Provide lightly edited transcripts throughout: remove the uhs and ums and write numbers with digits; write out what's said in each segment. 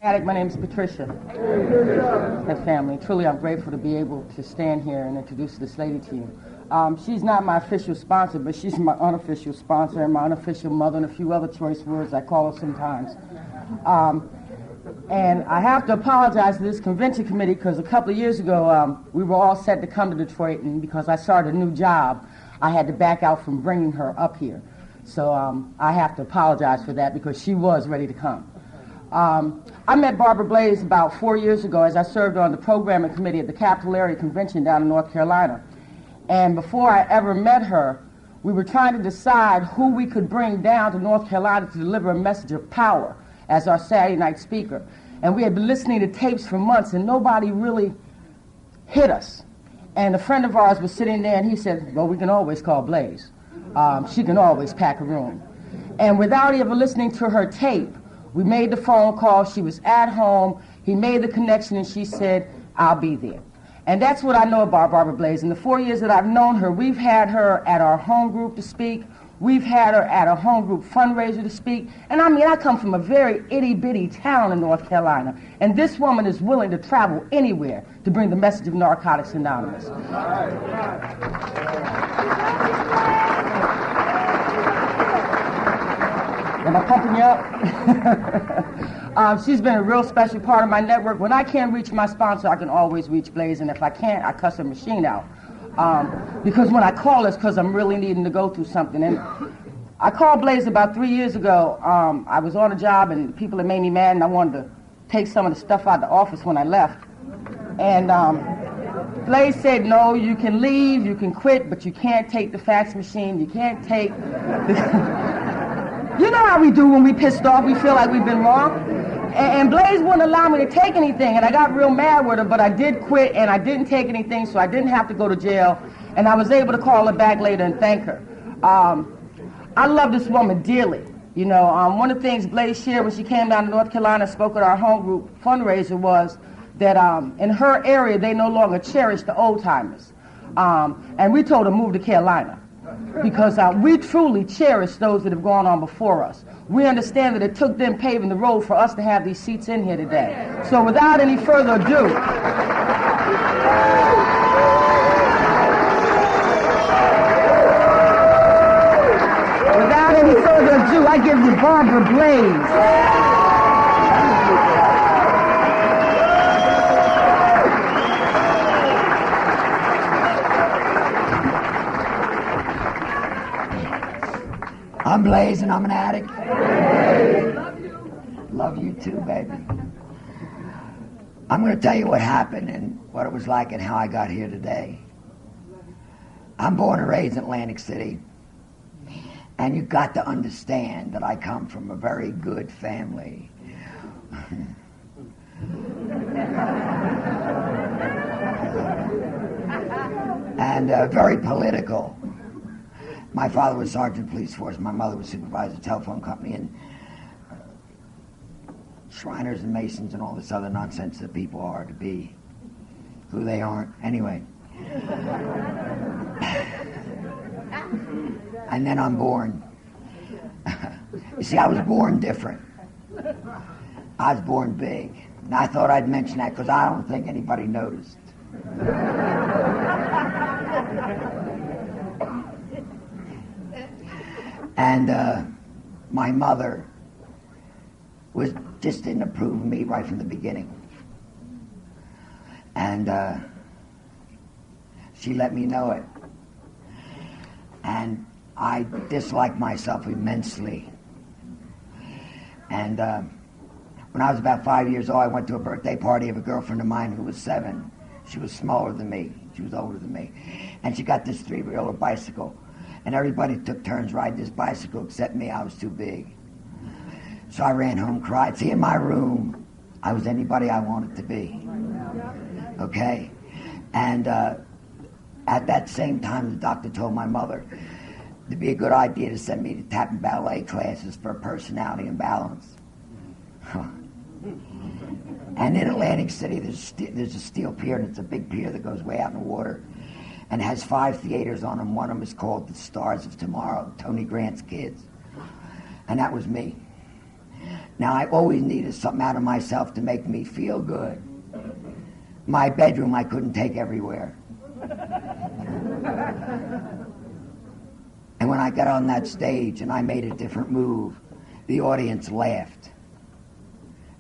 Attic, my name is Patricia. And family. Truly, I'm grateful to be able to stand here and introduce this lady to you. She's not my official sponsor, but she's my unofficial sponsor and my unofficial mother and a few other choice words I call her sometimes. And I have to apologize to this convention committee because a couple of years ago, we were all set to come to Detroit, and because I started a new job, I had to back out from bringing her up here. So I have to apologize for that because she was ready to come. I met Barbara Blaze about 4 years ago as I served on the programming committee at the Capital Area Convention down in North Carolina. And before I ever met her, we were trying to decide who we could bring down to North Carolina to deliver a message of power as our Saturday night speaker. And we had been listening to tapes for months and nobody really hit us. And a friend of ours was sitting there and he said, well, we can always call Blaze. She can always pack a room. And without ever listening to her tape, we made the phone call. She was at home. He made the connection, and she said, I'll be there. And that's what I know about Barbara Blaze. In the 4 years that I've known her, we've had her at our home group to speak. We've had her at a home group fundraiser to speak. And I mean, I come from a very itty-bitty town in North Carolina, and this woman is willing to travel anywhere to bring the message of Narcotics Anonymous. Am I pumping you up? She's been a real special part of my network. When I can't reach my sponsor, I can always reach Blaze, and if I can't, I cuss her machine out. Because when I call, it's because I'm really needing to go through something. And I called Blaze about 3 years ago. I was on a job, and people had made me mad, and I wanted to take some of the stuff out of the office when I left. And Blaze said, no, you can leave, you can quit, but you can't take the fax machine, you can't take the... You know how we do when we pissed off, we feel like we've been wrong. And Blaze wouldn't allow me to take anything, and I got real mad with her, but I did quit, and I didn't take anything, so I didn't have to go to jail, and I was able to call her back later and thank her. I love this woman dearly. You know, one of the things Blaze shared when she came down to North Carolina and spoke at our home group fundraiser was that in her area, they no longer cherish the old-timers. And we told her, move to Carolina. Because we truly cherish those that have gone on before us. We understand that it took them paving the road for us to have these seats in here today. So without any further ado, I give you Barbara Blaze. I'm Blaze and I'm an addict. Love you too, baby. I'm going to tell you what happened and what it was like and how I got here today. I'm born and raised in Atlantic City. And you've got to understand that I come from a very good family. And very political. My father was sergeant of police force. My mother was supervisor of a telephone company, and Shriners and Masons and all this other nonsense that people are to be who they aren't. Anyway. And then I'm born. You see, I was born different. I was born big. And I thought I'd mention that because I don't think anybody noticed. And my mother just didn't approve of me right from the beginning. And she let me know it. And I disliked myself immensely. And when I was about 5 years old, I went to a birthday party of a girlfriend of mine who was 7. She was smaller than me. She was older than me. And she got this 3-wheeler bicycle. And everybody took turns riding this bicycle except me. I was too big. So I ran home, cried. See, in my room, I was anybody I wanted to be. Okay? And at that same time, the doctor told my mother it'd be a good idea to send me to tap and ballet classes for personality and balance. And in Atlantic City, there's a steel pier, and it's a big pier that goes way out in the water, and has 5 theaters on them. One of them is called The Stars of Tomorrow, Tony Grant's kids. And that was me. Now, I always needed something out of myself to make me feel good. My bedroom I couldn't take everywhere. And when I got on that stage and I made a different move, the audience laughed.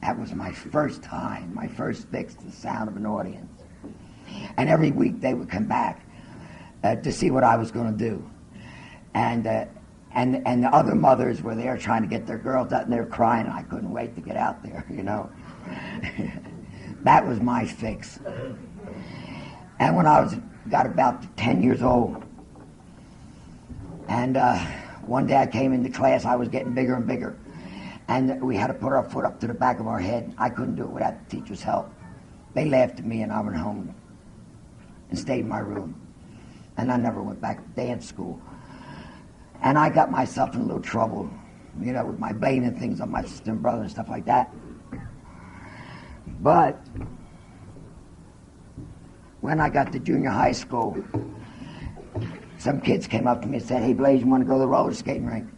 That was my first time, my first fix to the sound of an audience. And every week they would come back to see what I was going to do. And the other mothers were there trying to get their girls out, and they were crying, and I couldn't wait to get out there, you know. That was my fix. And when I got about 10 years old, and one day I came into class, I was getting bigger and bigger, and we had to put our foot up to the back of our head. I couldn't do it without the teacher's help. They laughed at me, and I went home and stayed in my room. And I never went back to dance school. And I got myself in a little trouble, you know, with my blaming things on my sister and brother and stuff like that. But when I got to junior high school, some kids came up to me and said, "Hey, Blaze, you want to go to the roller skating rink?"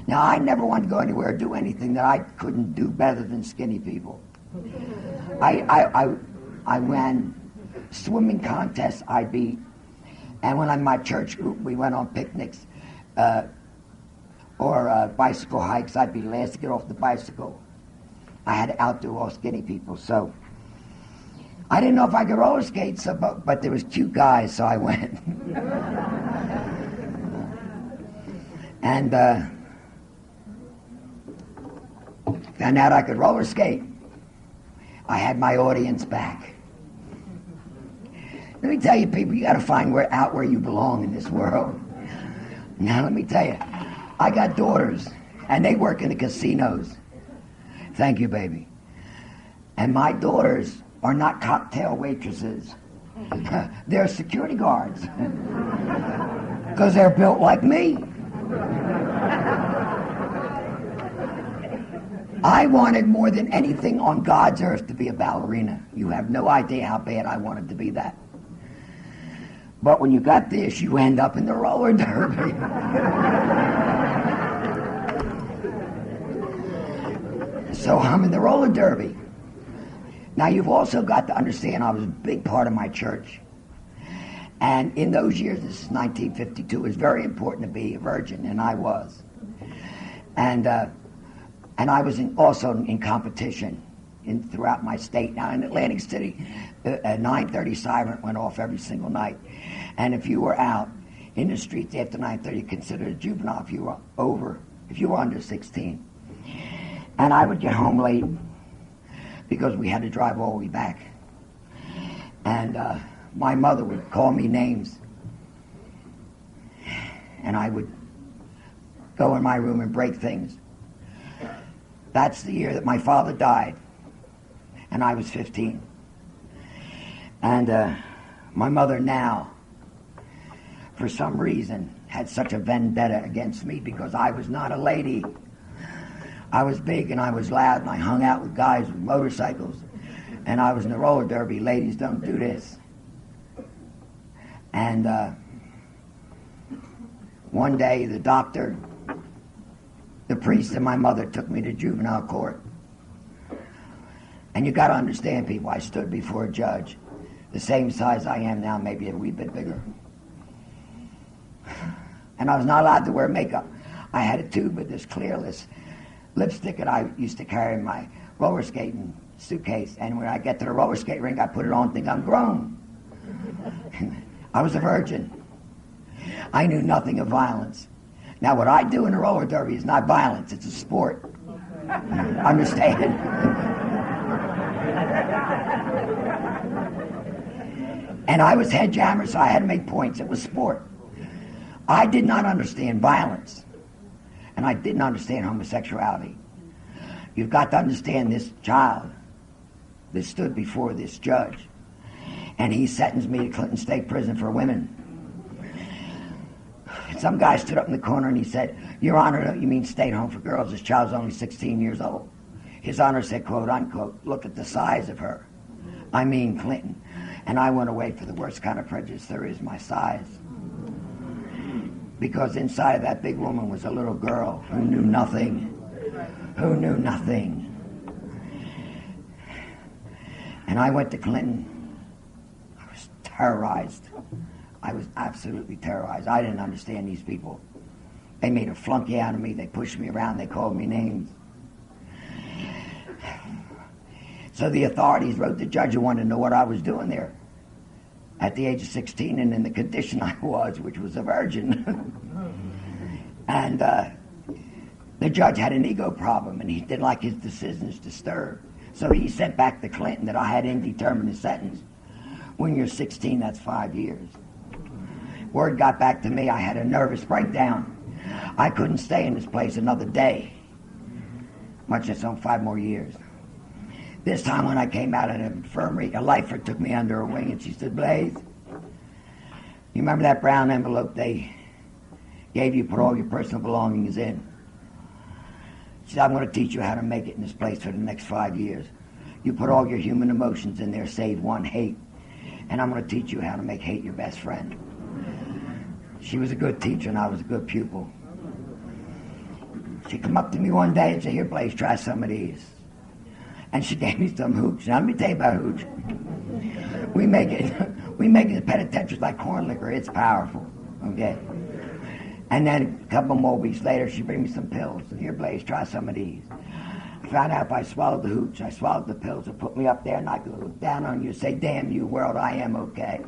Now, I never wanted to go anywhere or do anything that I couldn't do better than skinny people. I ran swimming contests I beat. And when I'm in my church group, we went on picnics or bicycle hikes. I'd be the last to get off the bicycle. I had to outdo all skinny people, so I didn't know if I could roller skate, but there was cute guys, so I went. And found out I could roller skate. I had my audience back. Let me tell you, people, you got to find out where you belong in this world. Now, let me tell you, I got daughters, and they work in the casinos. Thank you, baby. And my daughters are not cocktail waitresses. They're security guards. Because they're built like me. I wanted more than anything on God's earth to be a ballerina. You have no idea how bad I wanted to be that. But when you got this, you end up in the roller derby. So I'm in the roller derby. Now, you've also got to understand I was a big part of my church. And in those years, this is 1952, it was very important to be a virgin, and I was. And I was also in competition throughout my state. Now, in Atlantic City, a 9:30 siren went off every single night. And if you were out in the streets after 9:30, you're considered a juvenile if you were under 16. And I would get home late because we had to drive all the way back. And my mother would call me names. And I would go in my room and break things. That's the year that my father died. And I was 15. And my mother now, for some reason, had such a vendetta against me because I was not a lady. I was big and I was loud and I hung out with guys with motorcycles. And I was in the roller derby. Ladies don't do this. And one day the doctor, the priest and my mother took me to juvenile court. And you got to understand, people, I stood before a judge, the same size I am now, maybe a wee bit bigger. And I was not allowed to wear makeup. I had a tube of this clearless lipstick that I used to carry in my roller skating suitcase. And when I get to the roller skate rink, I put it on and think I'm grown. I was a virgin. I knew nothing of violence. Now, what I do in the roller derby is not violence, it's a sport. Understand? And I was head jammer, so I had to make points. It was sport. I did not understand violence, and I didn't understand homosexuality. You've got to understand this child that stood before this judge, and he sentenced me to Clinton State Prison for women. Some guy stood up in the corner and he said, "Your Honor, you mean state home for girls? This child's only 16 years old." His Honor said, quote unquote, "Look at the size of her." I mean Clinton. And I went away for the worst kind of prejudice there is, my size. Because inside of that big woman was a little girl who knew nothing, who knew nothing. And I went to Clinton. I was terrorized. I was absolutely terrorized. I didn't understand these people. They made a flunky out of me. They pushed me around. They called me names. So the authorities wrote the judge who wanted to know what I was doing there at the age of 16 and in the condition I was, which was a virgin. And the judge had an ego problem, and he didn't like his decisions disturbed. So he sent back to Clinton that I had indeterminate sentence. When you're 16, that's 5 years. Word got back to me, I had a nervous breakdown. I couldn't stay in this place another day, much less on 5 more years. This time when I came out of the infirmary, a lifer took me under her wing and she said, Blaze, you remember that brown envelope they gave you, put all your personal belongings in? She said, I'm going to teach you how to make it in this place for the next 5 years. You put all your human emotions in there, save one, hate. And I'm going to teach you how to make hate your best friend. She was a good teacher and I was a good pupil. She come up to me one day and said, here, Blaze, try some of these. And she gave me some hooch. Now let me tell you about hooch. We make it in penitentiaries like corn liquor. It's powerful, okay? And then a couple more weeks later, she bring me some pills. And here, Blaze, try some of these. I found out if I swallowed the hooch, I swallowed the pills, it put me up there and I could look down on you and say, damn you world, I am okay.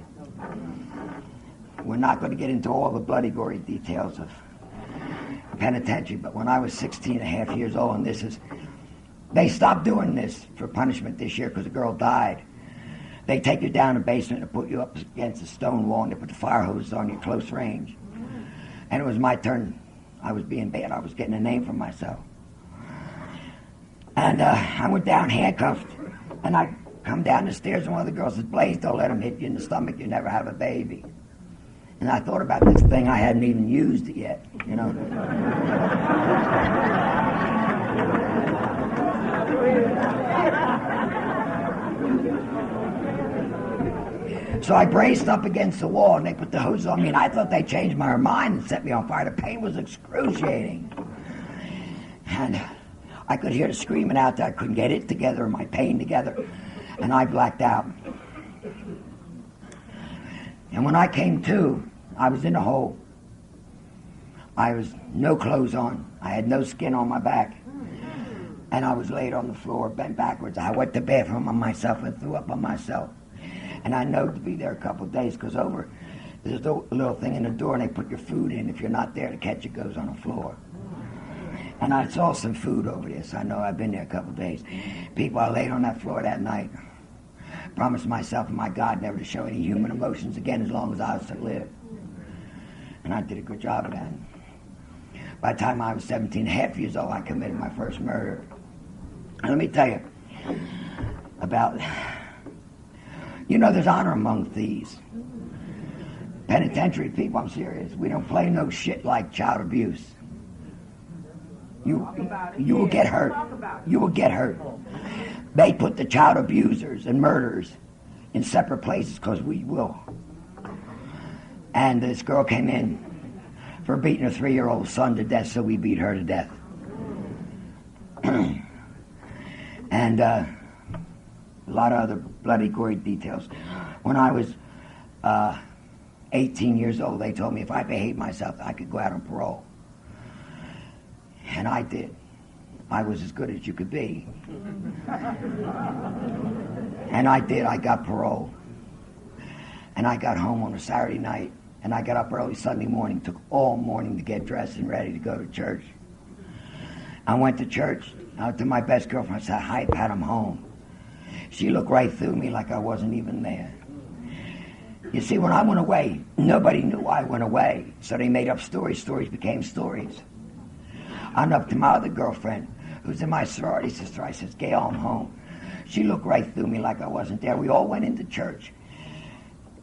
We're not going to get into all the bloody, gory details of penitentiary, but when I was 16 and a half years old, and they stopped doing this for punishment this year because a girl died. They take you down the basement and put you up against a stone wall and they put the fire hose on you close range. And it was my turn. I was being bad. I was getting a name for myself. And I went down handcuffed, and I come down the stairs, and one of the girls says, Blaze, don't let him hit you in the stomach. You never have a baby. And I thought about this thing. I hadn't even used it yet, you know. So I braced up against the wall, and they put the hose on me, and I thought they changed my mind and set me on fire. The pain was excruciating. And I could hear the screaming out there. I couldn't get it together or my pain together, and I blacked out. And when I came to, I was in a hole. I was no clothes on. I had no skin on my back. And I was laid on the floor, bent backwards. I went to the bathroom on myself and threw up on myself. And I know to be there a couple of days because there's a little thing in the door and they put your food in. If you're not there to catch it, goes on the floor. And I saw some food over there, so I know I've been there a couple of days. People, I laid on that floor that night. Promised myself and my God never to show any human emotions again as long as I was to live. And I did a good job of that. By the time I was 17 and a half years old, I committed my first murder. And let me tell you about, there's honor among thieves. Penitentiary people, I'm serious. We don't play no shit like child abuse. You will get hurt. You will get hurt. They put the child abusers and murderers in separate places because we will. And this girl came in for beating her 3-year-old son to death, so we beat her to death. And a lot of other bloody, gory details. When I was 18 years old, they told me if I behaved myself, I could go out on parole. And I did. I was as good as you could be. And I did. I got parole. And I got home on a Saturday night, and I got up early Sunday morning, took all morning to get dressed and ready to go to church. I went to church. I went to my best girlfriend. I said, hi, Pat, I'm home. She looked right through me like I wasn't even there. You see, when I went away, nobody knew I went away. So they made up stories. Stories became stories. I went up to my other girlfriend, who's in my sorority sister. I said, Gail, I'm home. She looked right through me like I wasn't there. We all went into church.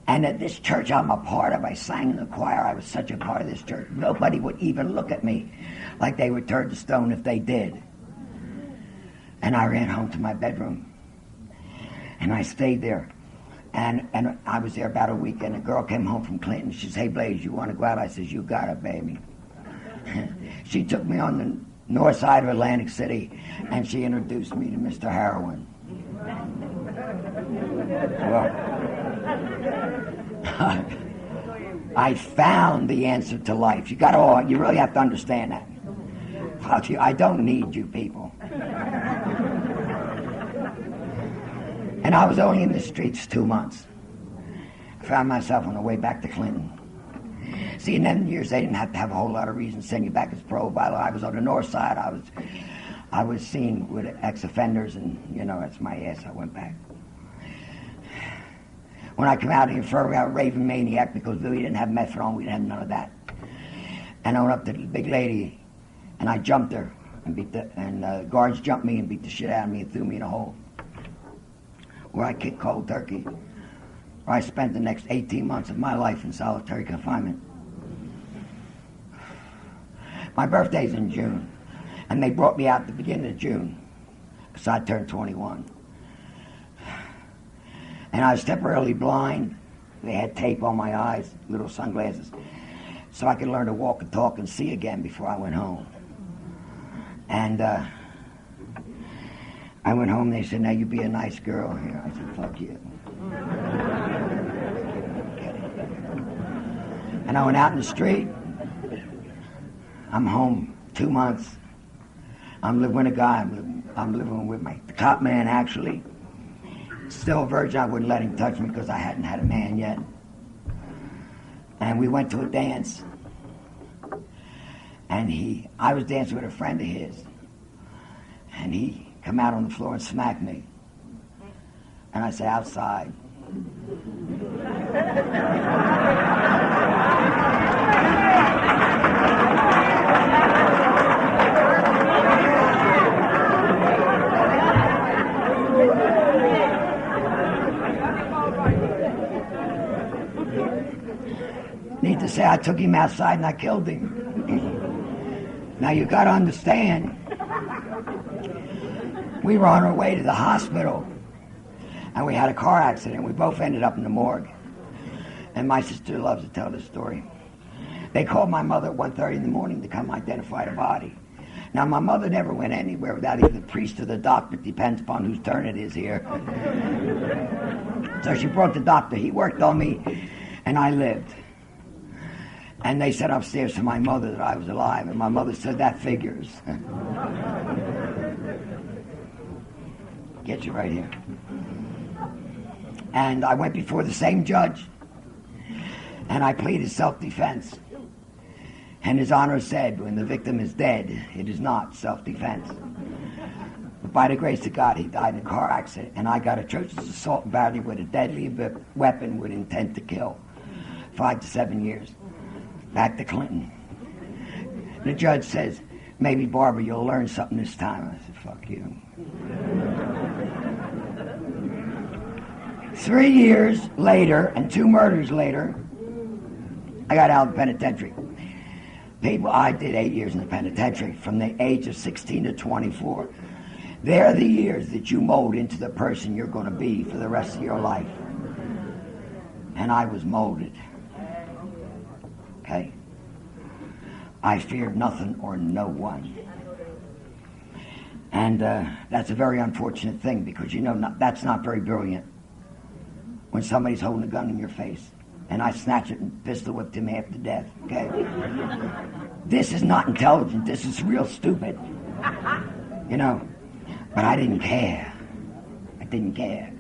And at this church I'm a part of, I sang in the choir. I was such a part of this church. Nobody would even look at me like they would turn to stone if they did. And I ran home to my bedroom. And I stayed there. And I was there about a week, and a girl came home from Clinton. She said, hey, Blaze, you want to go out? I said, you got it, baby. She took me on north side of Atlantic City, and she introduced me to Mr. Heroin. Well, I found the answer to life. You really have to understand that. I don't need you people. And I was only in the streets 2 months. I found myself on the way back to Clinton. See, in them years, they didn't have to have a whole lot of reason to send you back as profile. I was on the north side. I was seen with ex-offenders, and, that's my ass. I went back. When I come out of here, I was a raving maniac because we didn't have methadone. We didn't have none of that. And I went up to the big lady, and I jumped her, and the guards jumped me and beat the shit out of me and threw me in a hole, where I kicked cold turkey, where I spent the next 18 months of my life in solitary confinement. My birthday's in June, and they brought me out at the beginning of June, because I turned 21. And I was temporarily blind. They had tape on my eyes, little sunglasses, so I could learn to walk and talk and see again before I went home. And I went home, they said, now you be a nice girl here. I said, fuck you. And I went out in the street. I'm home 2 months. I'm living with a guy. I'm living with the cop man, actually. Still a virgin. I wouldn't let him touch me because I hadn't had a man yet. And we went to a dance. And I was dancing with a friend of his. And he come out on the floor and smack me. And I said, outside. Need to say I took him outside and I killed him. Now you got to understand, we were on our way to the hospital, and we had a car accident. We both ended up in the morgue. And my sister loves to tell this story. They called my mother at 1:30 in the morning to come identify the body. Now, my mother never went anywhere without either the priest or the doctor. It depends upon whose turn it is here. So she brought the doctor. He worked on me, and I lived. And they said upstairs to my mother that I was alive, and my mother said, that figures. Get you right here. And I went before the same judge, and I pleaded self-defense. And His Honor said, when the victim is dead, it is not self-defense. But by the grace of God, he died in a car accident, and I got a church's assault and battery with a deadly weapon with intent to kill. 5 to 7 years. Back to Clinton. The judge says, maybe, Barbara, you'll learn something this time. I said, fuck you. 3 years later, and 2 murders later, I got out of the penitentiary. I did 8 years in the penitentiary, from the age of 16 to 24. They're the years that you mold into the person you're going to be for the rest of your life. And I was molded. Okay? I feared nothing or no one. And that's a very unfortunate thing, because that's not very brilliant when somebody's holding a gun in your face. And I snatched it and pistol whipped him half to death. Okay? This is not intelligent. This is real stupid. But I didn't care. I didn't care.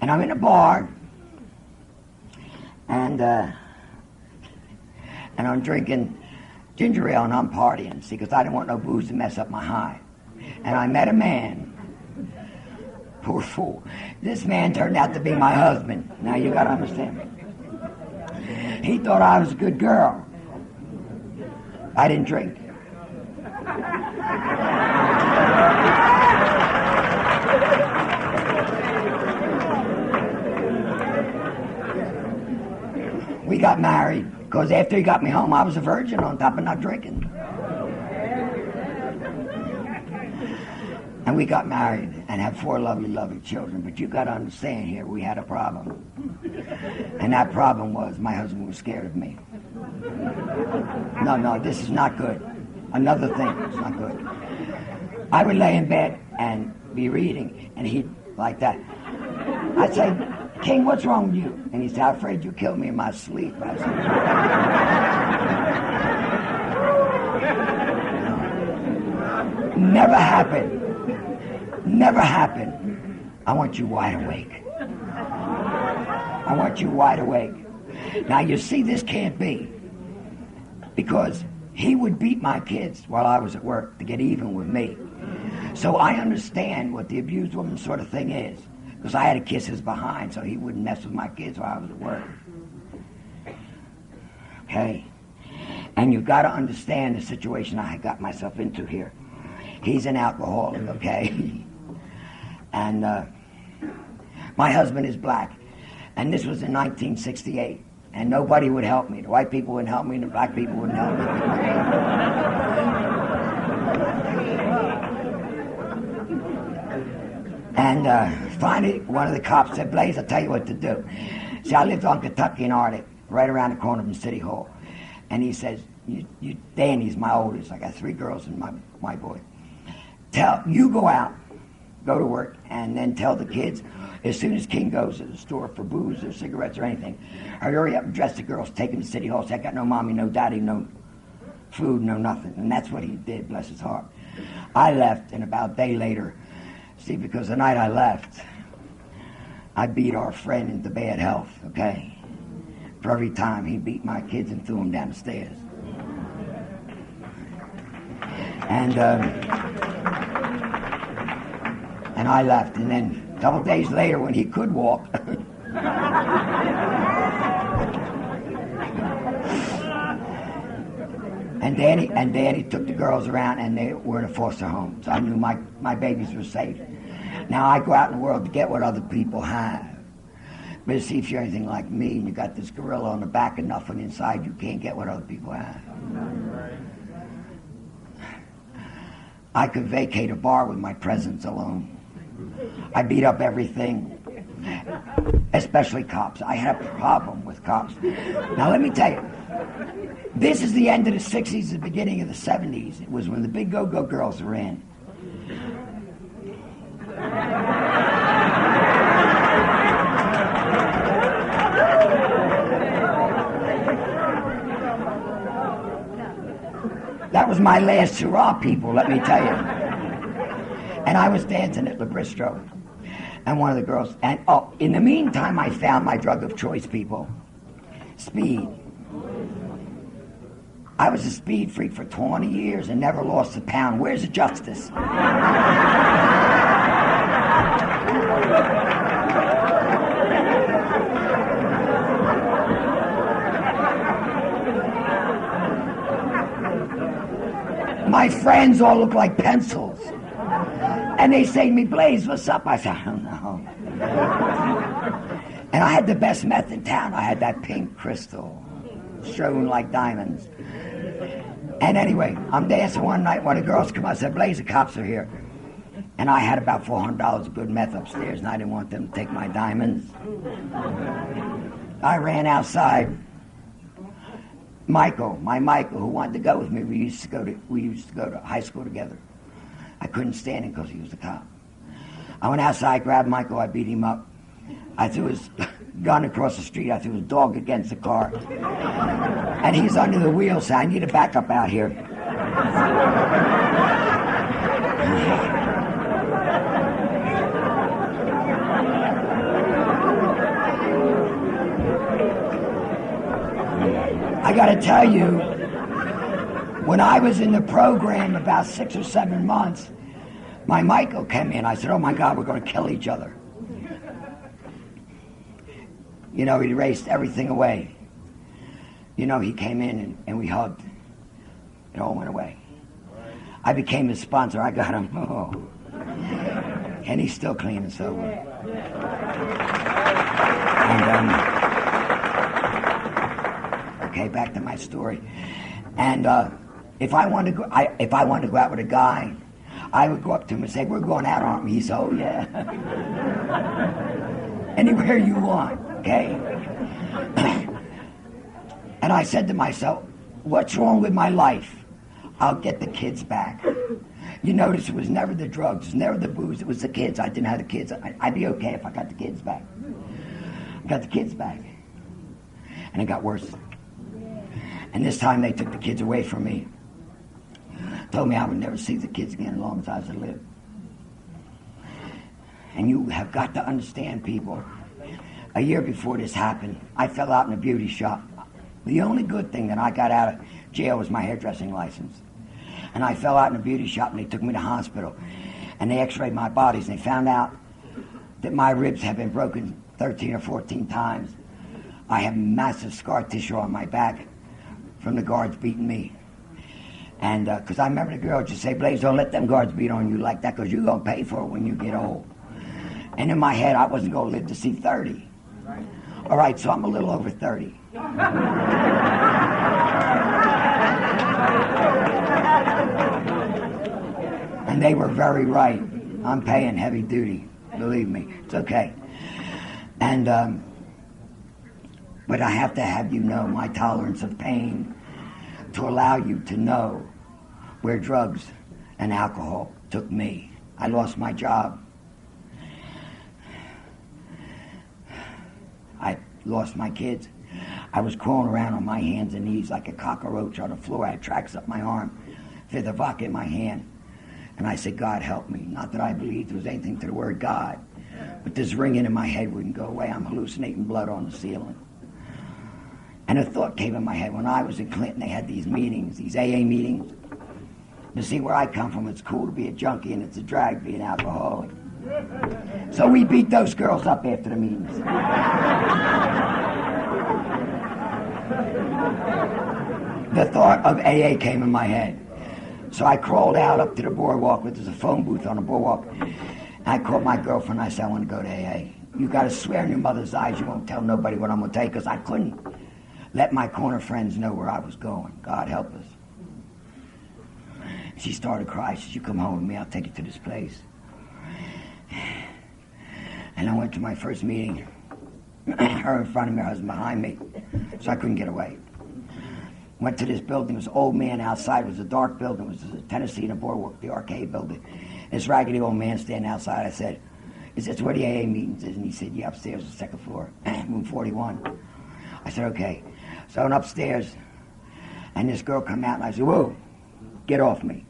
And I'm in a bar, and I'm drinking ginger ale and I'm partying, see, because I didn't want no booze to mess up my high. And I met a man. Poor fool. This man turned out to be my husband. Now you got to understand. He thought I was a good girl. I didn't drink. We got married, because after he got me home, I was a virgin on top of not drinking. And we got married and had 4 lovely, lovely children. But you got to understand here, we had a problem. And that problem was my husband was scared of me. No, this is not good. Another thing, it's not good. I would lay in bed and be reading, and he'd like that. I'd say, King, what's wrong with you? And he'd say, I'm afraid you killed me in my sleep. I said, never happened. Never happened. I want you wide awake. I want you wide awake. Now, you see, this can't be. Because he would beat my kids while I was at work to get even with me. So I understand what the abused woman sort of thing is. Because I had to kiss his behind so he wouldn't mess with my kids while I was at work. Okay? And you've got to understand the situation I got myself into here. He's an alcoholic, okay? And my husband is black. And this was in 1968. And nobody would help me. The white people wouldn't help me, and the black people wouldn't help me. And finally, one of the cops said, Blaze, I'll tell you what to do. See, I lived on Kentucky and Arctic, right around the corner from City Hall. And he says, Danny's my oldest. I got 3 girls and my boy. You go out, go to work, and then tell the kids, as soon as King goes to the store for booze or cigarettes or anything, hurry up and dress the girls, take them to City Hall. Say, I got no mommy, no daddy, no food, no nothing. And that's what he did, bless his heart. I left, and about a day later, see, because the night I left, I beat our friend into bad health, okay? For every time he beat my kids and threw them down the stairs. And I left, and then a couple days later, when he could walk, and Danny took the girls around, and they were in a foster home, so I knew my babies were safe. Now I go out in the world to get what other people have, but to see if you're anything like me, and you got this gorilla on the back and nothing inside, you can't get what other people have. I could vacate a bar with my presence alone. I beat up everything, especially cops. I had a problem with cops. Now let me tell you, this is the end of the 60s, the beginning of the 70s. It was when the big go-go girls were in. That was my last hurrah, people, let me tell you. And I was dancing at La Bistro. And one of the girls, and in the meantime, I found my drug of choice, people. Speed. I was a speed freak for 20 years and never lost a pound. Where's the justice? My friends all look like pencils. And they say to me, Blaze, what's up? I said, I don't know. And I had the best meth in town. I had that pink crystal, shone like diamonds. And anyway, I'm dancing one night. One of the girls come out and said, Blaze, the cops are here. And I had about $400 of good meth upstairs, and I didn't want them to take my diamonds. I ran outside. Michael, who wanted to go with me, we used to go to high school together. I couldn't stand him because he was a cop. I went outside, grabbed Michael, I beat him up. I threw his gun across the street, I threw his dog against the car. And he's under the wheel, so I need to back up out here. I got to tell you, when I was in the program about 6 or 7 months, my Michael came in. I said, oh my God, we're going to kill each other. You know, he erased everything away. You know, he came in and we hugged. It all went away. I became his sponsor. I got him. Oh. And he's still clean and sober. And, okay, back to my story. And if I wanted to go out with a guy, I would go up to him and say, we're going out, aren't we? He said, oh yeah. Anywhere you want, okay? And I said to myself, what's wrong with my life? I'll get the kids back. You notice it was never the drugs, it was never the booze, it was the kids. I didn't have the kids. I'd be okay if I got the kids back. I got the kids back. And it got worse. And this time they took the kids away from me. Told me I would never see the kids again as long as I was alive. And you have got to understand, people, a year before this happened, I fell out in a beauty shop. The only good thing that I got out of jail was my hairdressing license. And I fell out in a beauty shop and they took me to hospital. And they x-rayed my bodies and they found out that my ribs have been broken 13 or 14 times. I have massive scar tissue on my back from the guards beating me. And because I remember the girl just say, Blaze, don't let them guards beat on you like that because you're going to pay for it when you get old. And in my head, I wasn't going to live to see 30. All right, so I'm a little over 30. And they were very right. I'm paying heavy duty, believe me. It's okay. And but I have to have you know my tolerance of pain to allow you to know where drugs and alcohol took me. I lost my job. I lost my kids. I was crawling around on my hands and knees like a cockroach on the floor. I had tracks up my arm, fifth of vodka in my hand. And I said, God help me. Not that I believed there was anything to the word God, but this ringing in my head wouldn't go away. I'm hallucinating blood on the ceiling. And a thought came in my head. When I was in Clinton, they had these meetings, these AA meetings. You see, where I come from, it's cool to be a junkie and it's a drag to be an alcoholic. So we beat those girls up after the meetings. The thought of AA came in my head. So I crawled out up to the boardwalk, where there's a phone booth on the boardwalk. And I called my girlfriend and I said, I want to go to AA. You got to swear in your mother's eyes you won't tell nobody what I'm going to tell you, because I couldn't let my corner friends know where I was going. God help us. She started crying. She said, you come home with me, I'll take you to this place. And I went to my first meeting. Her in front of me, her husband behind me. So I couldn't get away. Went to this building. This old man outside. It was a dark building. It was the Tennessee and the Boardwalk, the arcade building. This raggedy old man standing outside. I said, is this where the AA meetings is? And he said, yeah, upstairs, the second floor, room 41. I said, okay. So I went upstairs, and this girl come out, and I said, whoa, get off me.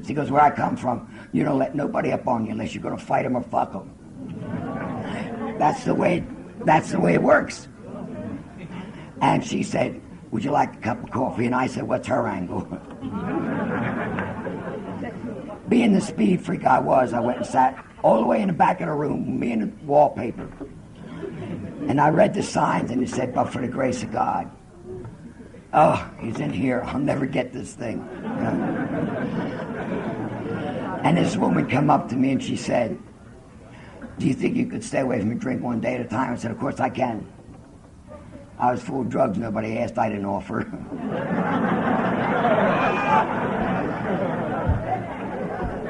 She goes, where I come from, you don't let nobody up on you unless you're going to fight them or fuck them. That's the way it works. And she said, would you like a cup of coffee? And I said, what's her angle? Being the speed freak I was, I went and sat all the way in the back of the room, me and the wallpaper. And I read the signs, and it said, but for the grace of God. Oh, he's in here. I'll never get this thing. And this woman come up to me, and she said, do you think you could stay away from me, drink one day at a time? I said, of course I can. I was full of drugs. Nobody asked. I didn't offer.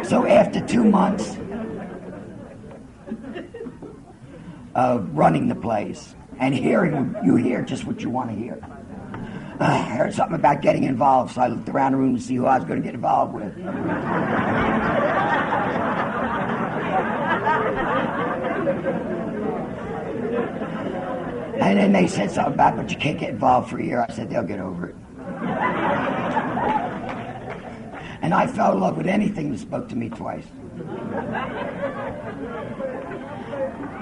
So after 2 months of running the place and hearing, you hear just what you want to hear. I heard something about getting involved, so I looked around the room to see who I was going to get involved with. And then they said something about, but you can't get involved for a year. I said, they'll get over it. And I fell in love with anything that spoke to me twice.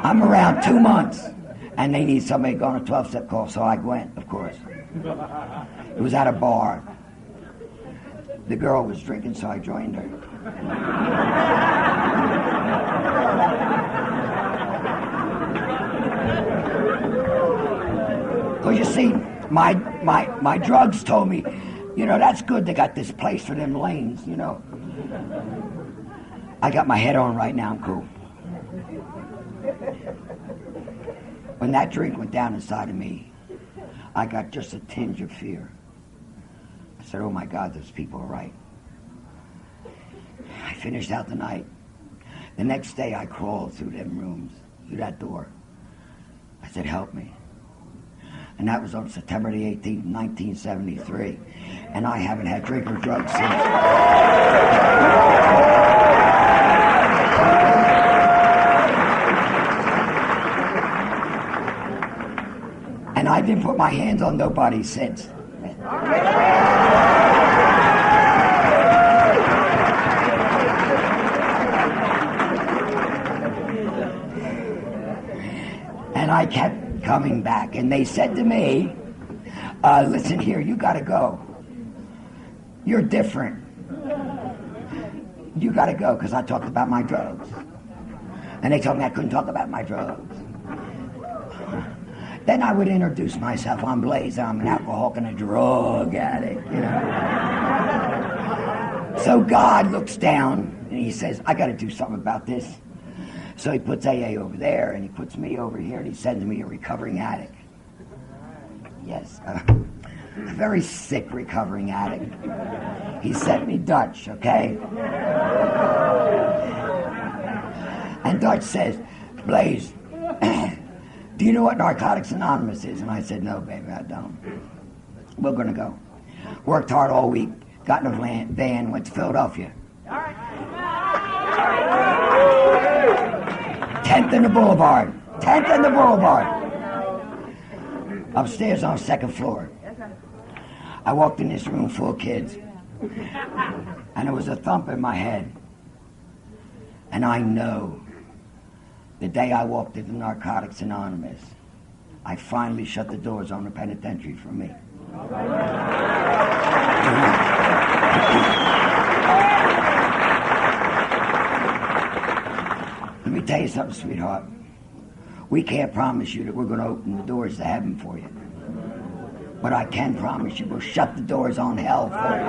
I'm around 2 months, and they need somebody to go on a 12-step call, so I went, of course. It was at a bar. The girl was drinking, so I joined her. Because you see, my drugs told me, you know, that's good they got this place for them lanes, you know. I got my head on right now, I'm cool. When that drink went down inside of me, I got just a tinge of fear. I said, oh my God, those people are right. I finished out the night. The next day I crawled through them rooms, through that door. I said, help me. And that was on September the 18th, 1973. And I haven't had drink or drugs since. And I didn't put my hands on nobody since. And I kept coming back, and they said to me, listen here, you gotta go. You're different. You gotta go, because I talked about my drugs. And they told me I couldn't talk about my drugs. Then I would introduce myself. I'm Blaze, I'm an alcoholic and a drug addict, you know. So God looks down, and he says, I gotta do something about this. So he puts AA over there, and he puts me over here, and he sends me a recovering addict. Yes, a very sick recovering addict. He sent me Dutch, okay? And Dutch says, Blaze, do you know what Narcotics Anonymous is? And I said, no, baby, I don't. We're going to go. Worked hard all week, got in a van, went to Philadelphia. 10th and the Boulevard. 10th and the Boulevard. Upstairs on the second floor. I walked in this room full of kids. And there was a thump in my head. And I know the day I walked into Narcotics Anonymous, I finally shut the doors on the penitentiary for me. Let me tell you something, sweetheart. We can't promise you that we're going to open the doors to heaven for you. But I can promise you we'll shut the doors on hell for you.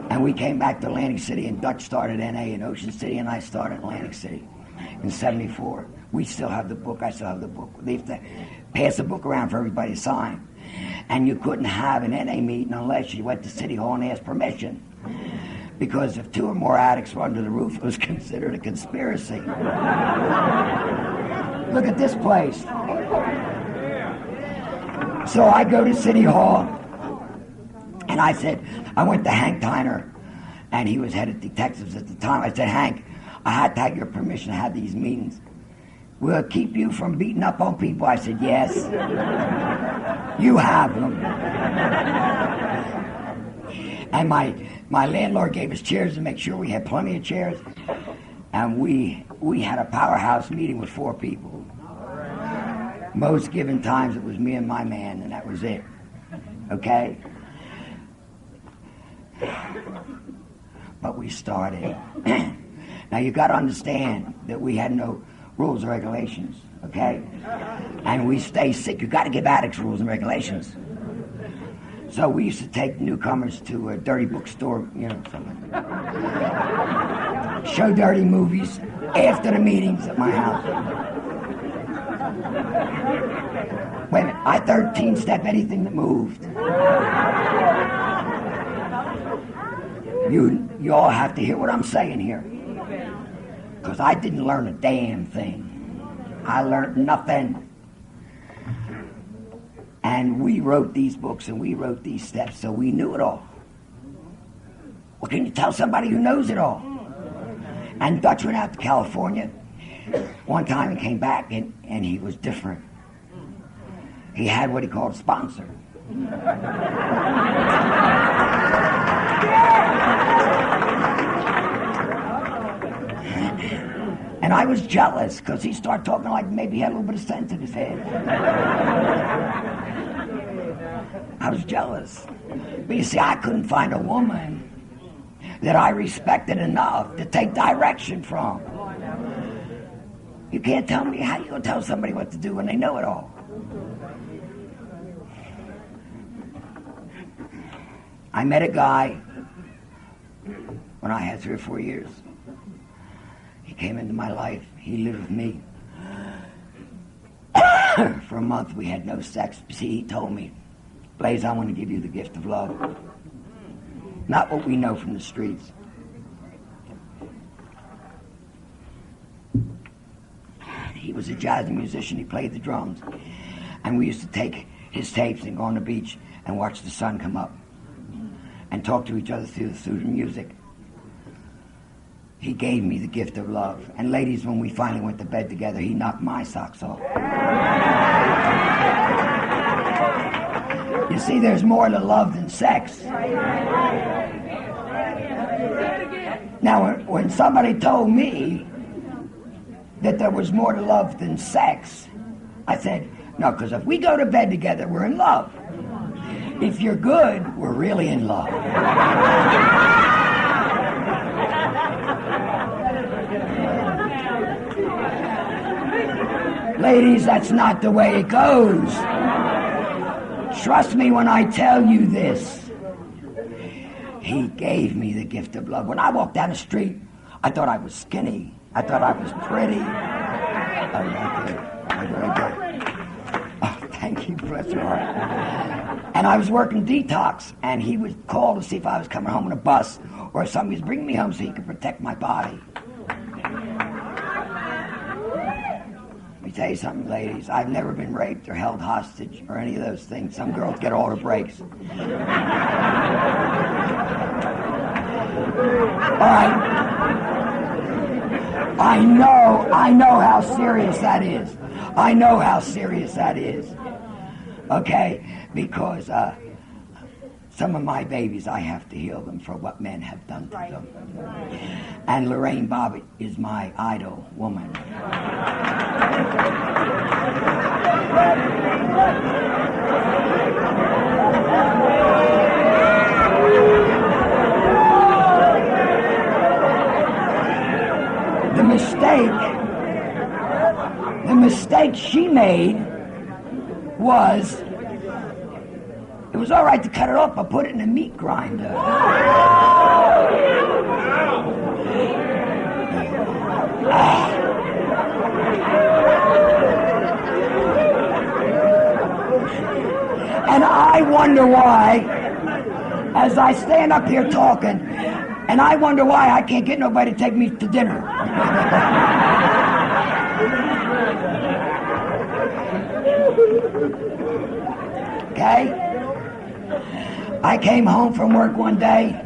And we came back to Atlantic City, and Dutch started NA in Ocean City, and I started Atlantic City in 74. We still have the book. I still have the book. They have to pass the book around for everybody to sign. And you couldn't have an NA meeting unless you went to City Hall and asked permission. Because if 2 or more addicts were under the roof, it was considered a conspiracy. Look at this place. So I go to City Hall, and I said, I went to Hank Tyner, and he was head of detectives at the time. I said, Hank, I had to have your permission to have these meetings. Will it keep you from beating up on people? I said, yes. You have them. And my landlord gave us chairs to make sure we had plenty of chairs. And we had a powerhouse meeting with 4 people. Most given times it was me and my man, and that was it. Okay? But we started. Now you got to understand that we had no rules or regulations, okay? And we stay sick. You got to give addicts rules and regulations. So we used to take newcomers to a dirty bookstore, you know, something. Show dirty movies after the meetings at my house. Wait a minute, I 13-step anything that moved. You all have to hear what I'm saying here. Because I didn't learn a damn thing. I learned nothing. And we wrote these books and we wrote these steps, so we knew it all. Well, can you tell somebody who knows it all? And Dutch went out to California. One time he came back and he was different. He had what he called a sponsor. And I was jealous because he started talking like maybe he had a little bit of sense in his head. I was jealous. But you see, I couldn't find a woman that I respected enough to take direction from. You can't tell me, how you going to tell somebody what to do when they know it all? I met a guy when I had 3 or 4 years. He came into my life. He lived with me. For a month we had no sex. See, he told me, Blaze, I want to give you the gift of love. Not what we know from the streets. was a jazz musician. He played the drums. And we used to take his tapes and go on the beach and watch the sun come up and talk to each other through the music. He gave me the gift of love. And ladies, when we finally went to bed together, he knocked my socks off. You see, there's more to love than sex. Now, when somebody told me that there was more to love than sex, I said, no, because if we go to bed together, we're in love. If you're good, we're really in love. Ladies, that's not the way it goes. Trust me when I tell you this. He gave me the gift of love. When I walked down the street, I thought I was skinny. I thought I was pretty. Oh, thank you, bless your heart. And I was working detox, and he would call to see if I was coming home in a bus or if somebody was bringing me home so he could protect my body. Let me tell you something, ladies. I've never been raped or held hostage or any of those things. Some girls get all the breaks. All right. I know how serious that is. I know how serious that is. Okay? Because some of my babies, I have to heal them for what men have done to them. And Lorraine Bobbitt is my idol woman. The mistake she made was, it was all right to cut it off, but put it in a meat grinder. And I wonder why, as I stand up here talking, and I wonder why I can't get nobody to take me to dinner. Okay? I came home from work one day.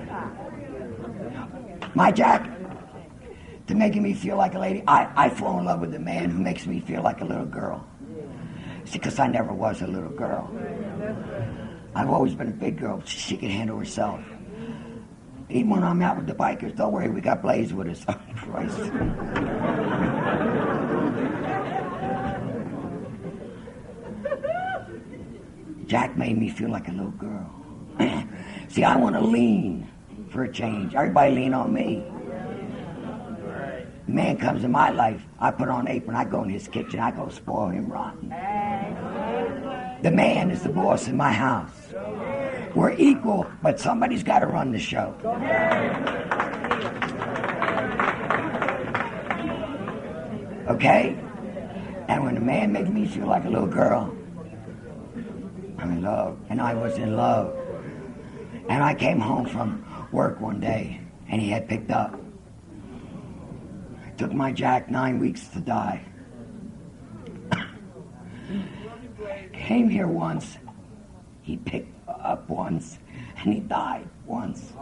My Jack, to making me feel like a lady, I fall in love with a man who makes me feel like a little girl. See, because I never was a little girl. I've always been a big girl. She can handle herself. Even when I'm out with the bikers, don't worry, we got Blaze with us. Oh, Christ. Jack made me feel like a little girl. See, I want to lean for a change. Everybody lean on me. The man comes in my life, I put on an apron, I go in his kitchen, I go spoil him rotten. The man is the boss in my house. We're equal, but somebody's got to run the show. Okay? And when the man makes me feel like a little girl, I'm in love. And I was in love. And I came home from work one day, and he had picked up. It took my Jack 9 weeks to die. Came here once, he picked up once, and he died once.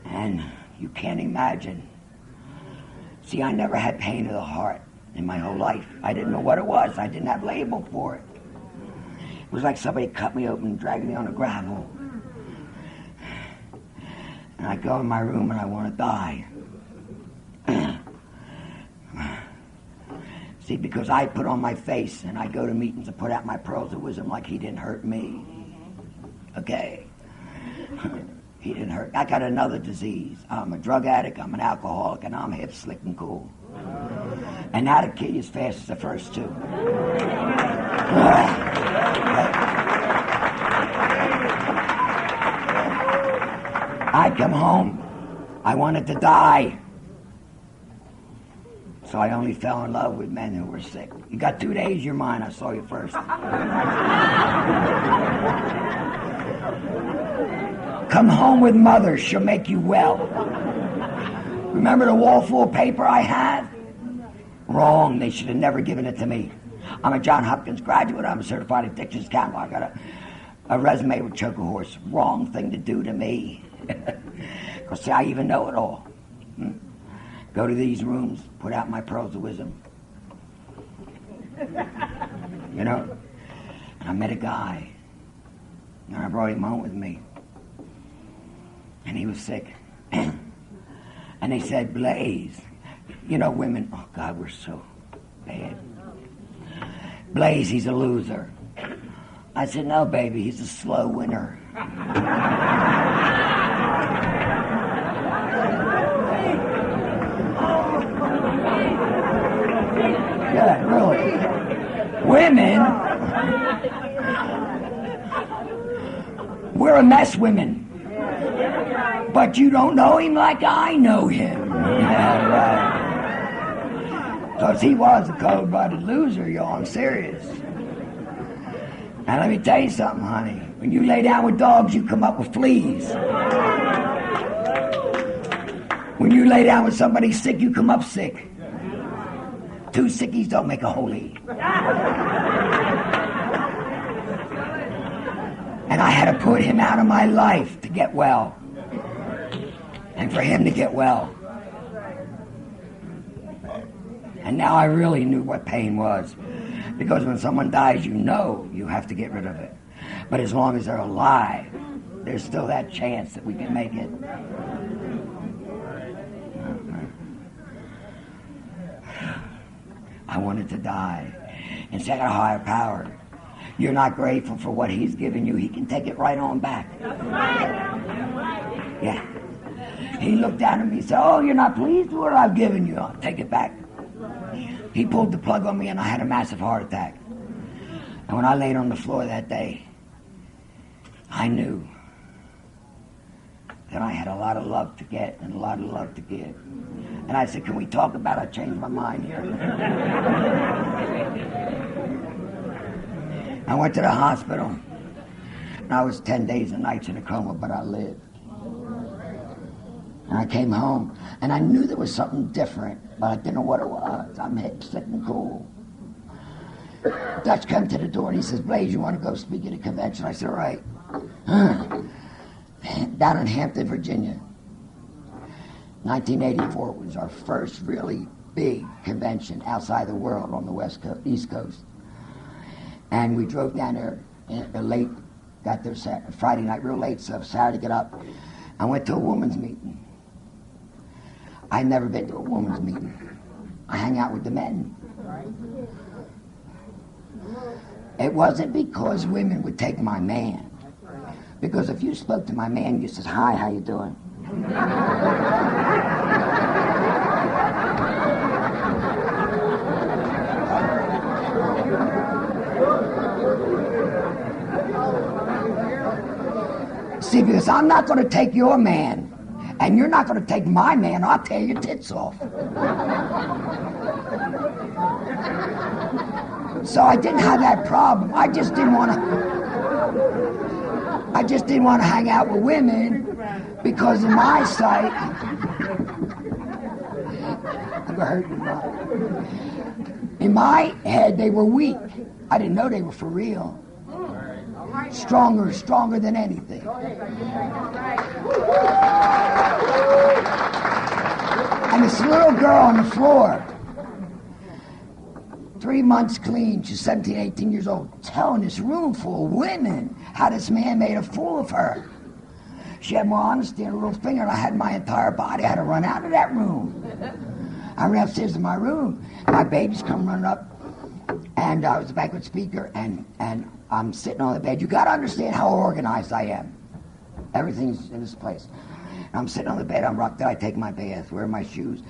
And you can't imagine. See, I never had pain of the heart in my whole life. I didn't know what it was. I didn't have a label for it. It was like somebody cut me open and dragged me on the gravel. And I go in my room and I want to die. See, because I put on my face and I go to meetings and put out my pearls of wisdom like he didn't hurt me. Okay? He didn't hurt. I got another disease. I'm a drug addict, I'm an alcoholic, and I'm hip, slick, and cool. And that'll kill you as fast as the first two. I'd come home. I wanted to die. So I only fell in love with men who were sick. You got 2 days, you're mine. I saw you first. Come home with mother. She'll make you well. Remember the wall full of paper I had? Wrong. They should have never given it to me. I'm a Johns Hopkins graduate. I'm a certified addictions counselor. I got a resume with choke a horse. Wrong thing to do to me. Because see, I even know it all. Go to these rooms, put out my pearls of wisdom. You know? And I met a guy. And I brought him home with me. And he was sick. And they said, Blaze, you know, women, oh God, we're so bad. Blaze, he's a loser. I said, no, baby, he's a slow winner. Yeah, really. Women, we're a mess, women. But you don't know him like I know him. Yeah, right. Because he was a cold-blooded loser, y'all. I'm serious. Now, let me tell you something, honey. When you lay down with dogs, you come up with fleas. When you lay down with somebody sick, you come up sick. Two sickies don't make a holy. And I had to put him out of my life to get well. And for him to get well. And now I really knew what pain was. Because when someone dies, you know you have to get rid of it. But as long as they're alive, there's still that chance that we can make it. I wanted to die. And say, I got a higher power. You're not grateful for what he's given you. He can take it right on back. Yeah. He looked down at me and said, oh, you're not pleased with what I've given you. I'll take it back. He pulled the plug on me and I had a massive heart attack. And when I laid on the floor that day, I knew that I had a lot of love to get and a lot of love to give. And I said, can we talk about it? I changed my mind here. I went to the hospital. And I was 10 days and nights in a coma, but I lived. And I came home, and I knew there was something different, but I didn't know what it was. I'm hip, sick, and cool. Dutch came to the door, and he says, Blaze, you want to go speak at a convention? I said, all right. Down in Hampton, Virginia. 1984 was our first really big convention outside the world on the East Coast. And we drove down there late, got there Friday night real late, so Saturday get up. I went to a women's meeting. I'd never been to a women's meeting. I hang out with the men. It wasn't because women would take my man. Because if you spoke to my man, you said, hi, how you doing? See, because I'm not going to take your man, and you're not going to take my man, I'll tear your tits off. So I didn't have that problem. I just didn't want to hang out with women because in my sight, I'm gonna hurt you, Mom. In my head, they were weak. I didn't know they were for real. Stronger than anything. And this little girl on the floor, 3 months clean, she's 17, 18 years old, telling this room full of women how this man made a fool of her. She had more honesty in her little finger than I had in my entire body. I had to run out of that room. I ran upstairs to my room. My babies come running up, and I was a banquet speaker, and I'm sitting on the bed. You got to understand how organized I am. Everything's in its place. I'm sitting on the bed. I'm rocked out. I take my bath, wear my shoes.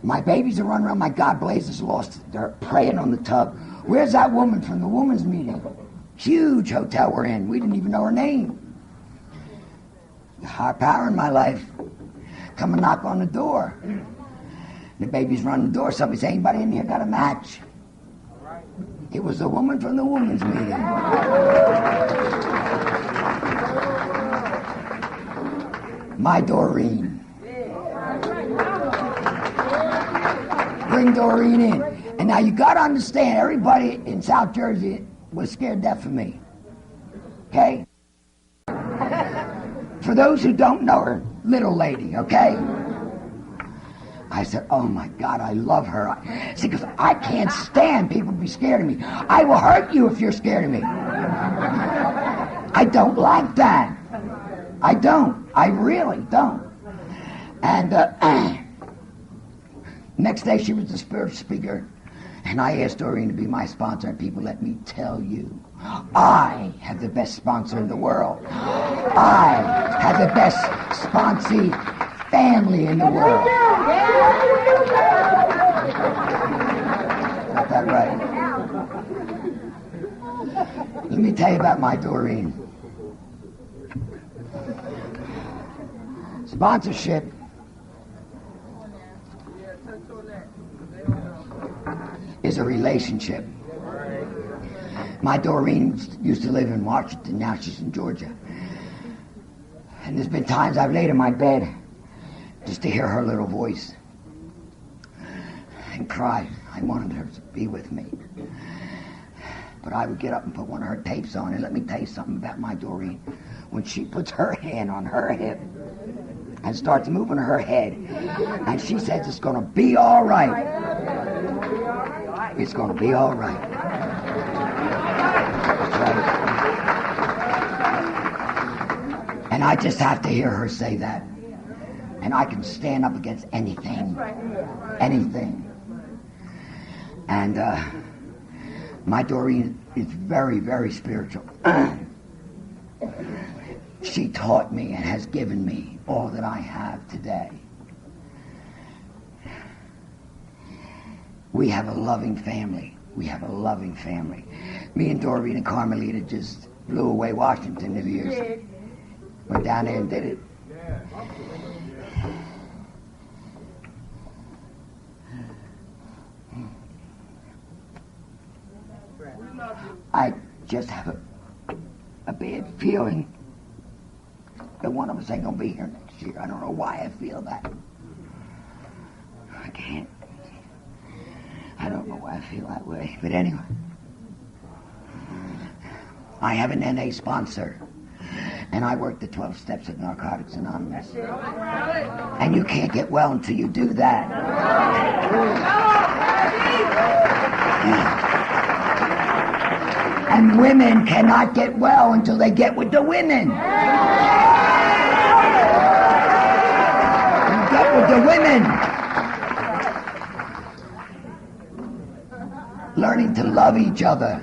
My babies are running around. My God, Blaze is lost. They're praying on the tub. Where's that woman from the women's meeting? Huge hotel we're in. We didn't even know her name. High power in my life. Come and knock on the door. The babies run the door. Somebody say, anybody in here got a match? It was the woman from the women's meeting. My Doreen. Bring Doreen in. And now you got to understand, everybody in South Jersey was scared deaf of me. Okay? For those who don't know her, little lady, okay? I said, oh my God, I love her. See, because I can't stand people to be scared of me. I will hurt you if you're scared of me. I don't like that. I don't. I really don't. And next day she was the spiritual speaker, and I asked Doreen to be my sponsor, and people, let me tell you, I have the best sponsor in the world. I have the best sponsee family in the world. Got that right. Let me tell you about my Doreen. Sponsorship is a relationship. My Doreen used to live in Washington, now she's in Georgia. And there's been times I've laid in my bed just to hear her little voice and cry. I wanted her to be with me. But I would get up and put one of her tapes on, and let me tell you something about my Doreen. When she puts her hand on her hip and starts moving her head, and she says it's going to be all right. It's going to be all right. And I just have to hear her say that. And I can stand up against anything. Anything. And my Doreen is very, very spiritual. She taught me and has given me all that I have today. We have a loving family. We have a loving family. Me and Doreen and Carmelita just blew away Washington New Year's. Went down there and did it. I just have a bad feeling that one of us ain't going to be here next year. I don't know why I feel that. I can't. I don't know why I feel that way. But anyway, I have an NA sponsor, and I work the 12 steps of Narcotics Anonymous. And you can't get well until you do that. And women cannot get well until they get with the women. You get with the women. Learning to love each other.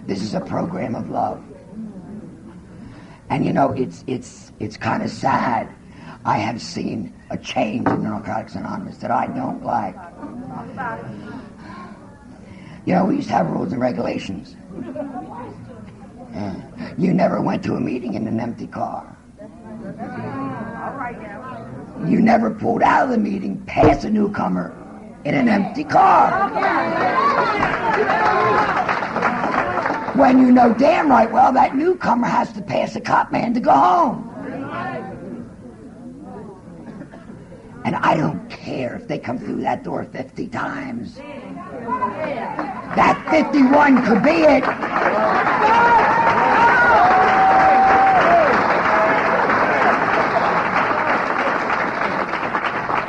This is a program of love. And you know, it's kind of sad. I have seen a change in Narcotics Anonymous that I don't like. You know, we used to have rules and regulations. You never went to a meeting in an empty car. You never pulled out of the meeting past a newcomer in an empty car. When you know damn right well that newcomer has to pass a cop man to go home. And I don't care if they come through that door 50 times. That 51 could be it.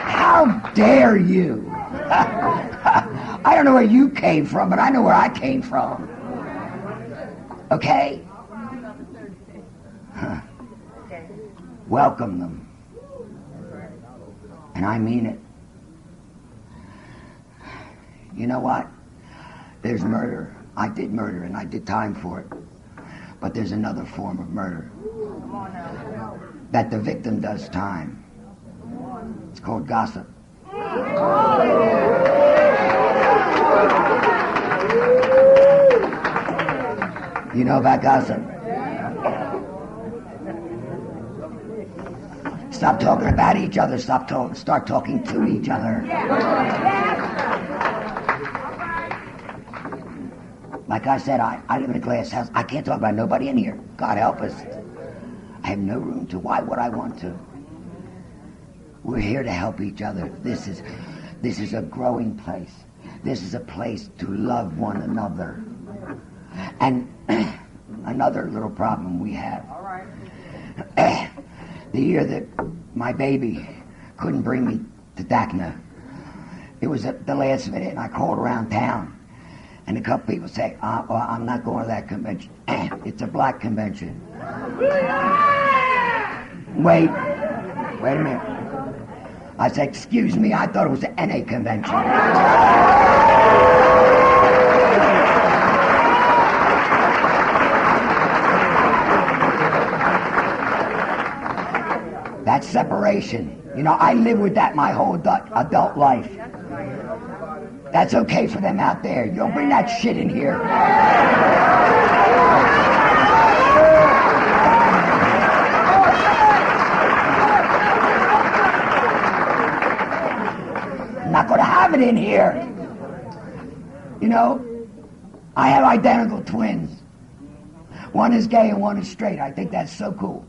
How dare you? I don't know where you came from, but I know where I came from. Okay? Welcome them. And I mean it. You know what? There's murder. I did murder and I did time for it. But there's another form of murder. That the victim does time. It's called gossip. You know about gossip? Stop talking about each other. Start talking to each other. Like I said, I live in a glass house. I can't talk about nobody in here. God help us. I have no room to. Why would I want to? We're here to help each other. This is a growing place. This is a place to love one another. And another little problem we have. The year that my baby couldn't bring me to DACNA, it was at the last minute, and I called around town, and a couple people say, well, I'm not going to that convention. It's a black convention. Wait a minute. I said, excuse me, I thought it was an NA convention. That's separation. You know, I live with that my whole adult life. That's okay for them out there. You don't bring that shit in here. I'm not going to have it in here. You know, I have identical twins. One is gay and one is straight. I think that's so cool.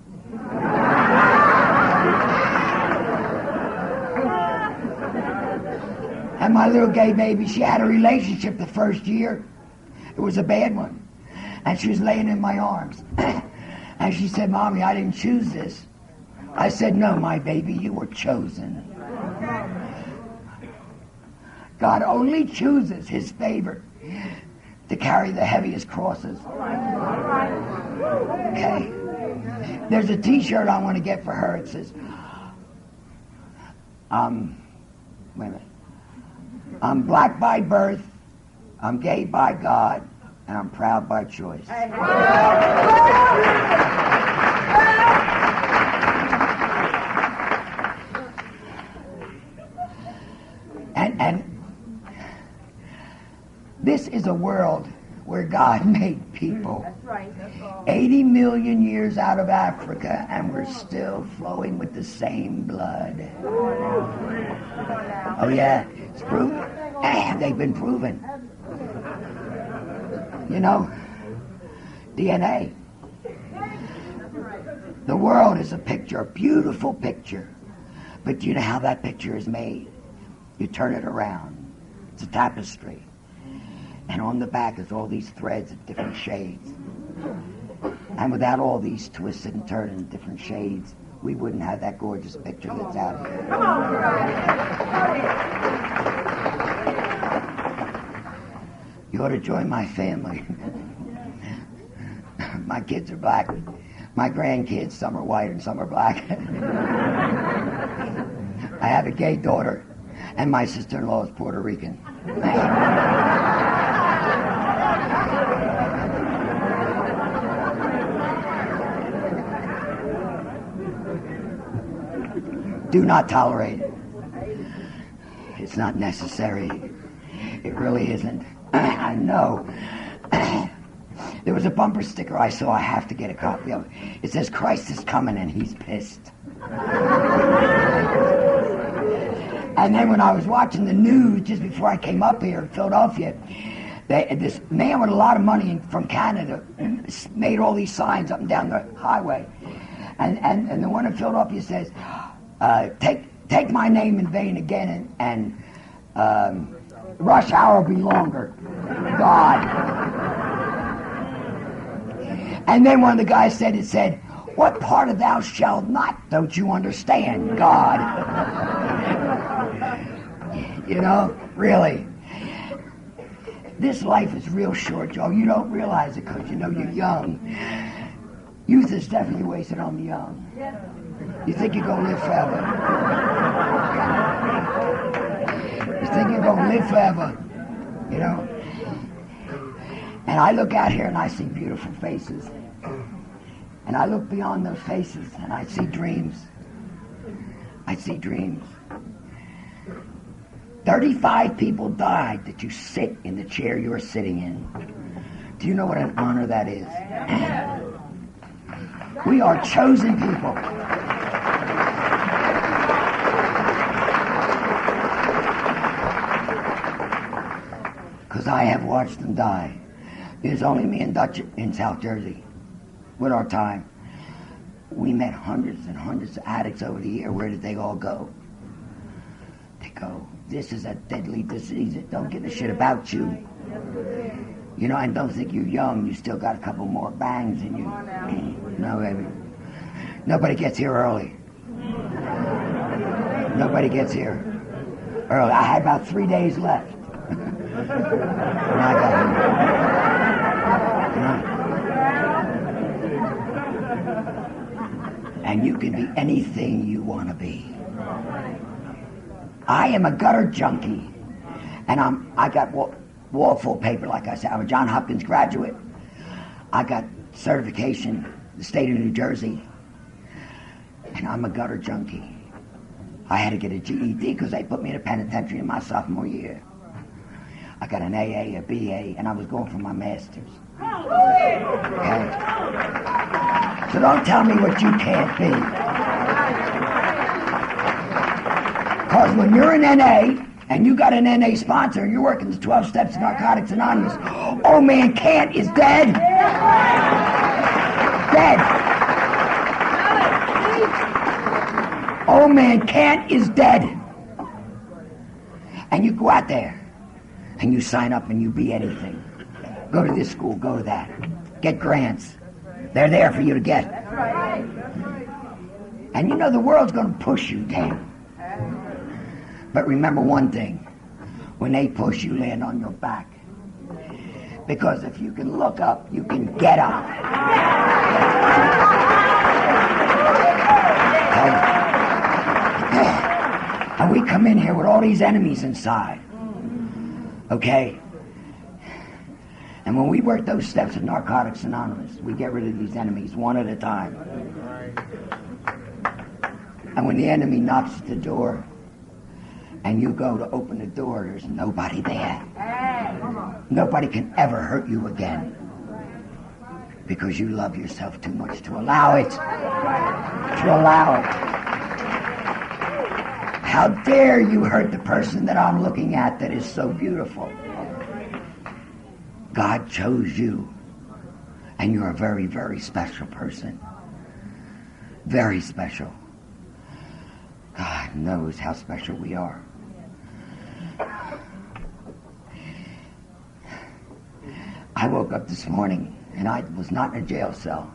And my little gay baby, she had a relationship the first year. It was a bad one. And she was laying in my arms. And she said, Mommy, I didn't choose this. I said, no, my baby, you were chosen. God only chooses his favorite to carry the heaviest crosses. Okay? There's a t-shirt I want to get for her. It says, wait a minute. I'm black by birth, I'm gay by God, and I'm proud by choice. And this is a world where God made people. That's right. That's all. 80 million years out of Africa, and we're still flowing with the same blood. Oh yeah, it's proven. They've been proven. You know, DNA. The world is a picture, a beautiful picture. But do you know how that picture is made? You turn it around. It's a tapestry. And on the back is all these threads of different shades. And without all these twisted and turned in different shades, we wouldn't have that gorgeous picture that's out here. Come on. You ought to join my family. My kids are black. My grandkids, some are white and some are black. I have a gay daughter, and my sister-in-law is Puerto Rican. Do not tolerate it. It's not necessary. It really isn't. I know. There was a bumper sticker I saw. I have to get a copy of it. It says, Christ is coming and he's pissed. And then when I was watching the news just before I came up here in Philadelphia, this man with a lot of money from Canada made all these signs up and down the highway. And the one in Philadelphia says, take my name in vain again, and rush hour will be longer. God. And then one of the guys said, what part of thou shalt not don't you understand, God? You know, really. This life is real short, Joe. You don't realize it because you know you're young. Youth is definitely wasted on the young. You think you're going to live forever. You think you're going to live forever, you know. And I look out here and I see beautiful faces. And I look beyond those faces and I see dreams. I see dreams. 35 people died that you sit in the chair you're sitting in. Do you know what an honor that is? We are chosen people. Because I have watched them die. There's only me and Dutch in South Jersey. With our time, we met hundreds and hundreds of addicts over the year. Where did they all go? They go. this is a deadly disease that don't give a shit about you. You know, and don't think you're young. You still got a couple more bangs in you. No, baby. Nobody gets here early. Nobody gets here early. I had about 3 days left when I got here. And you can be anything you want to be. I am a gutter junkie, and I got wall full paper, like I said. I'm a Johns Hopkins graduate. I got certification, the state of New Jersey, and I'm a gutter junkie. I had to get a GED because they put me in a penitentiary in my sophomore year. I got an AA, a BA, and I was going for my master's. Okay? So don't tell me what you can't be. Because when you're an NA, and you got an NA sponsor, and you're working the 12 Steps of Narcotics Anonymous, Old Man Can't is dead. Dead. Old Man Can't is dead. And you go out there, and you sign up, and you be anything. Go to this school, go to that. Get grants. They're there for you to get. And you know the world's going to push you down. But remember one thing, when they push, you land on your back. Because if you can look up, you can get up. And we come in here with all these enemies inside. Okay? And when we work those steps of Narcotics Anonymous, we get rid of these enemies one at a time. And when the enemy knocks at the door, and you go to open the door, there's nobody there. Nobody can ever hurt you again. Because you love yourself too much to allow it. To allow it. How dare you hurt the person that I'm looking at that is so beautiful? God chose you. And you're a very, very special person. Very special. God knows how special we are. I woke up this morning and I was not in a jail cell.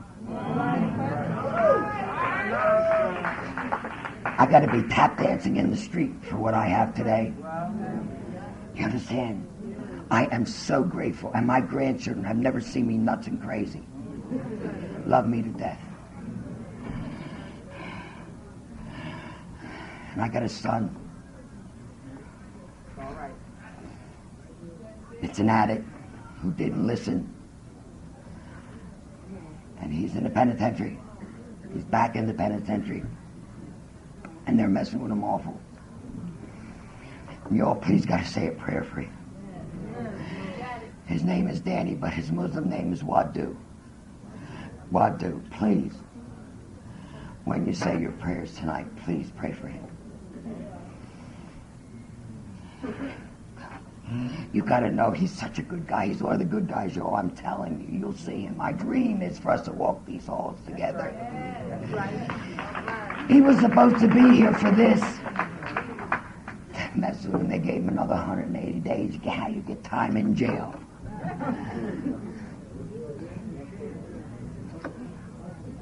I got to be tap dancing in the street for what I have today. You understand? I am so grateful, and my grandchildren have never seen me nuts and crazy. Love me to death. And I got a son. It's an addict who didn't listen. And he's in the penitentiary. He's back in the penitentiary. And they're messing with him awful. And you all please got to say a prayer for him. His name is Danny, but his Muslim name is Wadu. Wadu, please. When you say your prayers tonight, please pray for him. You got to know he's such a good guy. He's one of the good guys, y'all. I'm telling you, you'll see him. My dream is for us to walk these halls together. He was supposed to be here for this. Mess with him. They gave him another 180 days. How you get time in jail?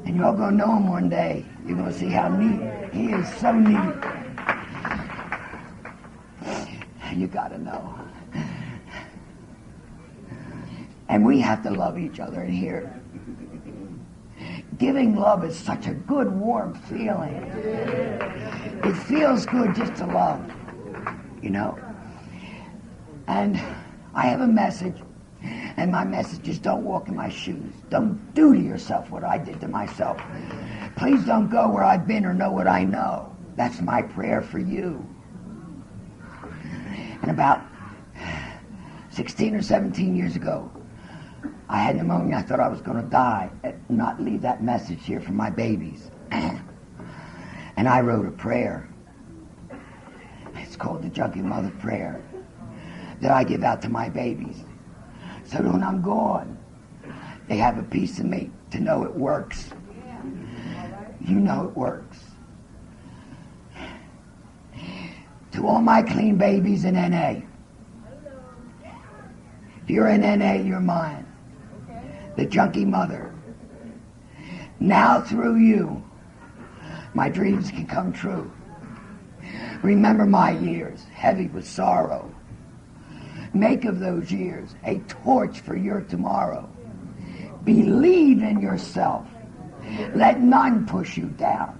And you're all going to know him one day. You're going to see how neat. He is so neat. You got to know. And we have to love each other in here. Giving love is such a good, warm feeling. It feels good just to love, you know. And I have a message, and my message is don't walk in my shoes. Don't do to yourself what I did to myself. Please don't go where I've been or know what I know. That's my prayer for you. And about 16 or 17 years ago, I had pneumonia. I thought I was going to die and not leave that message here for my babies. And I wrote a prayer. It's called the Junkie Mother Prayer that I give out to my babies. So when I'm gone, they have a piece of me to know it works. You know it works. To all my clean babies in NA. If you're in NA, you're mine. The junkie mother. Now through you, my dreams can come true. Remember my years, heavy with sorrow. Make of those years a torch for your tomorrow. Believe in yourself. Let none push you down.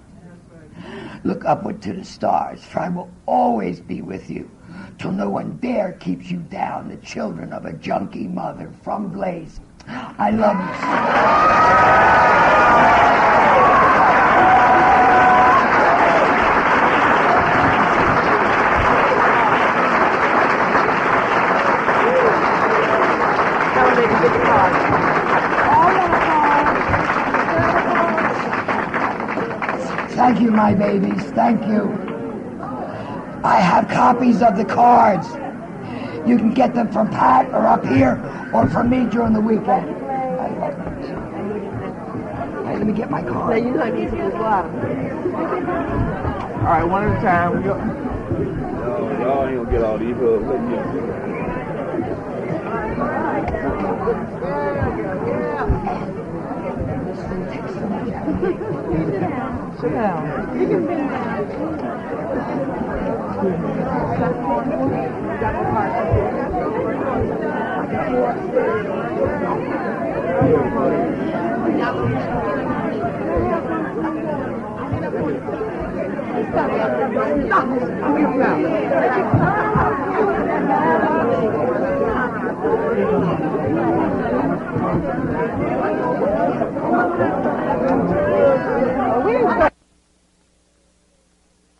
Look upward to the stars, for I will always be with you, till no one dare keeps you down, the children of a junkie mother from Blaze. I love you Thank you, my babies. Thank you. I have copies of the cards. You can get them from Pat or up here or from me during the weekend. Hey, let me get my card. You like me to this bottom. All right, one at a time. No, y'all ain't gonna get all these hugs. Sit down. You can sit down.